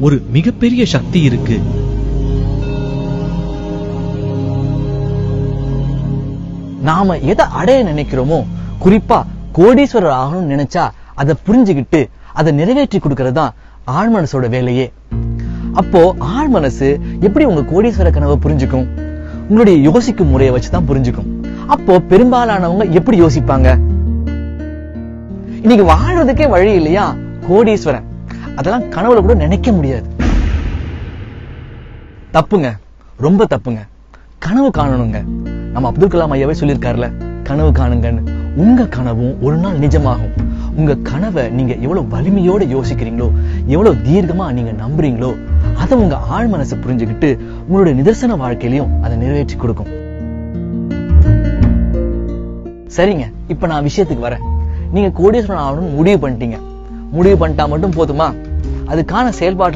ஒரு மிகப்பெரிய சக்தி இருக்கு. நாம எதை அடைய நினைக்கிறோமோ, குறிப்பா கோடீஸ்வரர் ஆகணும்னு நினைச்சா அதை புரிஞ்சுக்கிட்டு அதை நிறைவேற்றி கொடுக்கறது தான் ஆழ்மனசோட வேலையே. அப்போ ஆழ்மனசு எப்படி உங்க கோடீஸ்வர கனவை புரிஞ்சுக்கும்? உங்களுடைய யோசிக்கும் முறையை வச்சுதான் புரிஞ்சுக்கும். அப்போ பெரும்பாலானவங்க எப்படி யோசிப்பாங்க? இன்னைக்கு வாழ்றதுக்கே வழி இல்லையா கோடீஸ்வரன், அதெல்லாம் கனவுல கூட நினைக்க முடியாது. தப்புங்க, ரொம்ப தப்புங்க. கனவு காணணுங்க. நம்ம அப்துல் கலாம் ஐயாவே சொல்லியிருக்காருல, கனவு காணுங்கன்னு. உங்க கனவும் ஒரு நாள் நிஜமாகும். உங்க கனவை நீங்க எவ்வளவு வலிமையோட யோசிக்கிறீங்களோ, எவ்வளவு தீர்க்கமா நீங்க நம்புறீங்களோ, அதை உங்க ஆழ் மனசு புரிஞ்சுக்கிட்டு உங்களுடைய நிதர்சன வாழ்க்கையிலையும் அதை நிறைவேற்றி கொடுக்கும். சரிங்க, இப்ப நான் விஷயத்துக்கு வரேன். நீங்க கோடீஸ்வரன் ஆகணும்னு முடிவு பண்ணிட்டீங்க. முடிவு பண்ணிட்டா மட்டும் போதுமா? அதுக்கான செயல்பாட்டுல